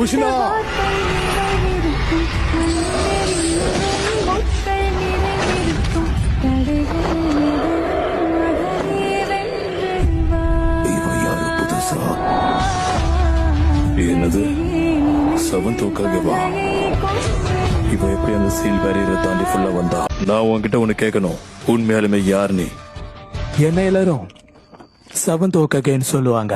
புஷ்ணா என்னது செவன் தூக்காகவா? இவ எப்படி அந்த சீல் பேரியரை தாண்டி ஃபுல்லா வந்தா? நான் உன்கிட்ட ஒண்ணு கேட்கணும், உண்மையாலுமே யார் நீ? என்ன எல்லாரும் செவன்த் ஓகேன்னு சொல்லுவாங்க.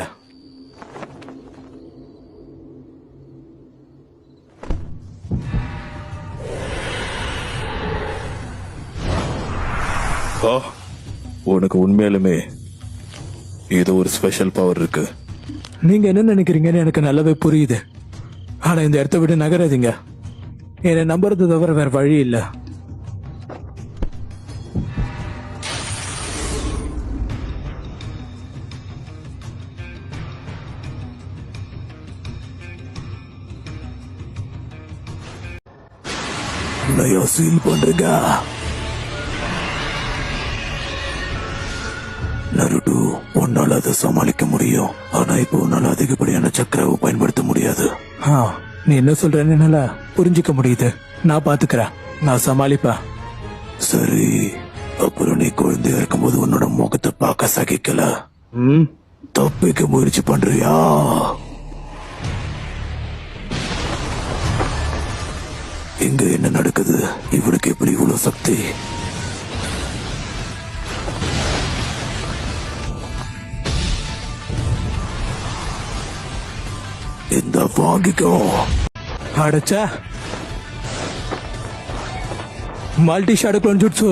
உனக்கு உண்மையாலுமே இது ஒரு ஸ்பெஷல் பவர் இருக்கு. நீங்க என்ன நினைக்கிறீங்கன்னு எனக்கு நல்லாவே புரியுது. ஆனா இந்த இடத்த விட்டு நகராதீங்க. என்னை நம்புறது தவிர வேற வழி இல்ல. சீல் பண்றீங்க நருட்டு, உன்னால அதை சமாளிக்க முடியும். ஆனா இப்போ உன்னால அதிகப்படியான சக்கரவை பயன்படுத்த முடியாது. நீ என்ன சொல்றேன்னு என்னால புரிஞ்சுக்க முடியுது. நான் பாத்துக்கிறேன், நான் சமாளிப்பேன். சரி, அப்புறம் நீ குழந்தையா இருக்கும்போது உன்னோட முகத்தை பார்க்க சகிக்கல, தப்பிக்க முயற்சி பண்றியா? இங்க என்ன நடக்குது? இவனுக்கு எப்படி இவ்வளவு சக்தி? இந்த வாங்கிக்கோ. அடைச்சா மல்டி ஷாடோ க்ளோன் ஜுட்சு.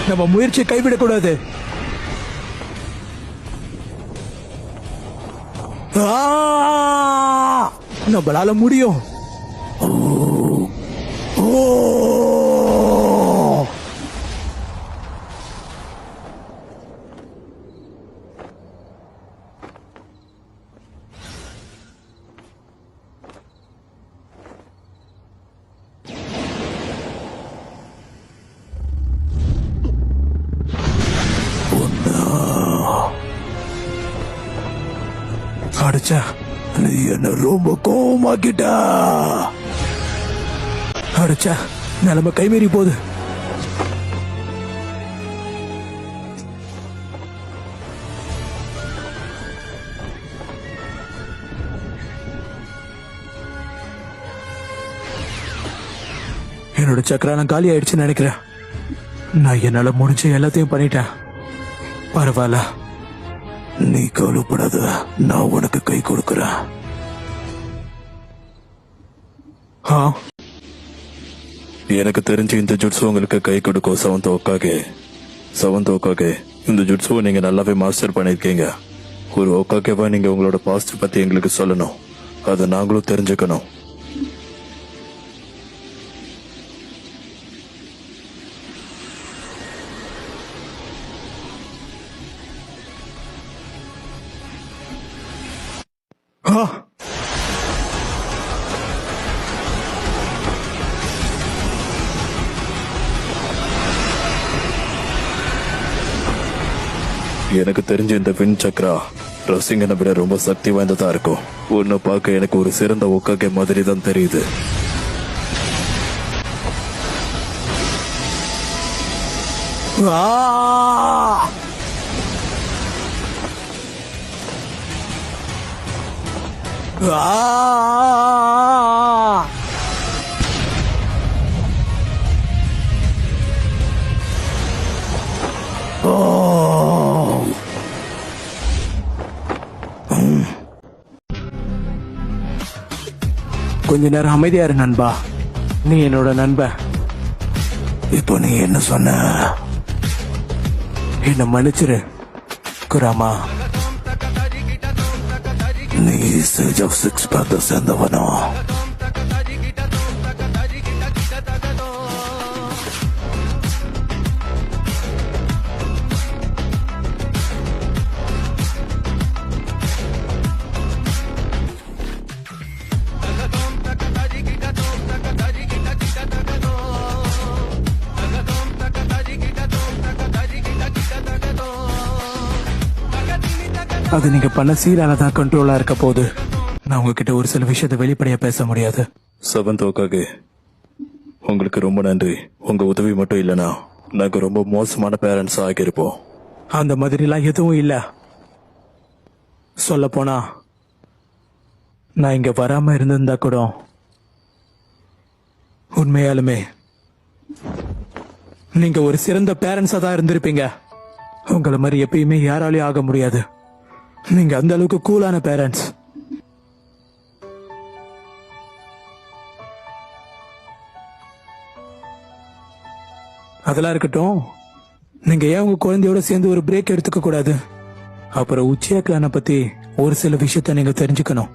நம்ம முயற்சியை கைவிடக்கூடாது. நம்மளால முடியும். அடிச்சா நீ என்ன ரொம்ப கோவமாக்கிட்ட. அடிச்சா நிலைமை கைமீறி போகுது. என்னோட சக்கராலம் காலி ஆயிடுச்சுன்னு நினைக்கிறேன். நான் என்னால முடிஞ்ச எல்லாத்தையும் பண்ணிட்டேன். பரவாயில்ல, நீ கவலைப்படாத, நான் உனக்கு கை கொடுக்கிறேன். எனக்கு தெரிஞ்சு இந்த ஜுட்ஸு உங்களுக்கு கை கொடுக்கும். செவன்த் ஓக்காகே, இந்த ஜுட்ஸுவை நீங்க நல்லாவே மாஸ்டர் பண்ணிருக்கீங்க. ஒரு ஓக்காகேவா நீங்க உங்களோட பாஸ்ட் பத்தி எங்களுக்கு சொல்லணும். அதை நாங்களும் தெரிஞ்சுக்கணும். எனக்கு தெரிஞ்ச இந்த வின் சக்ரா ரசிங்கனை விட ரொம்ப சக்தி வாய்ந்ததா இருக்கும். உன்னை பார்க்க எனக்கு ஒரு சிறந்த ஒக்காகே மாதிரி தான் தெரியுது. கொஞ்ச நேரம் அமைதியா இரு நண்பா. நீ என்னோட நண்பன். இப்போ நீ என்ன சொன்ன? என்ன மன்னிச்சிரு குராமா. நீ சேஜ் ஆஃப் சிக்ஸ் பேந்தர் சேர்ந்தவனோ? அது நீங்க பண்ண சீரால தான் கண்ட்ரோலா இருக்க போகுது. நான் உங்ககிட்ட ஒரு சில விஷயத்த வெளிப்படையா பேச முடியாது. செவன்த் ஓக்காகே, உங்களுக்கு ரொம்ப நன்றி. உங்க உதவி மட்டும் இல்லைனா நாங்க ரொம்ப மோசமான பேரண்ட்ஸ் ஆகியிருப்போம். அந்த மாதிரிலாம் எதுவும் இல்ல. சொல்ல போனா நான் இங்க வராம இருந்திருந்தா கூட உண்மையாலுமே நீங்க ஒரு சிறந்த பேரண்ட்ஸா தான் இருந்திருப்பீங்க. உங்களை மாதிரி எப்பயுமே யாராலையும் ஆக முடியாது. நீங்க அந்த அளவுக்கு கூலான பேரண்ட்ஸ். அதெல்லாம் இருக்கட்டும், நீங்க ஏன் உங்க குழந்தையோட சேர்ந்து ஒரு பிரேக் எடுத்துக்க கூடாது? அப்புறம் உச்சியா கிளானை பத்தி ஒரு சில விஷயத்த நீங்க தெரிஞ்சுக்கணும்.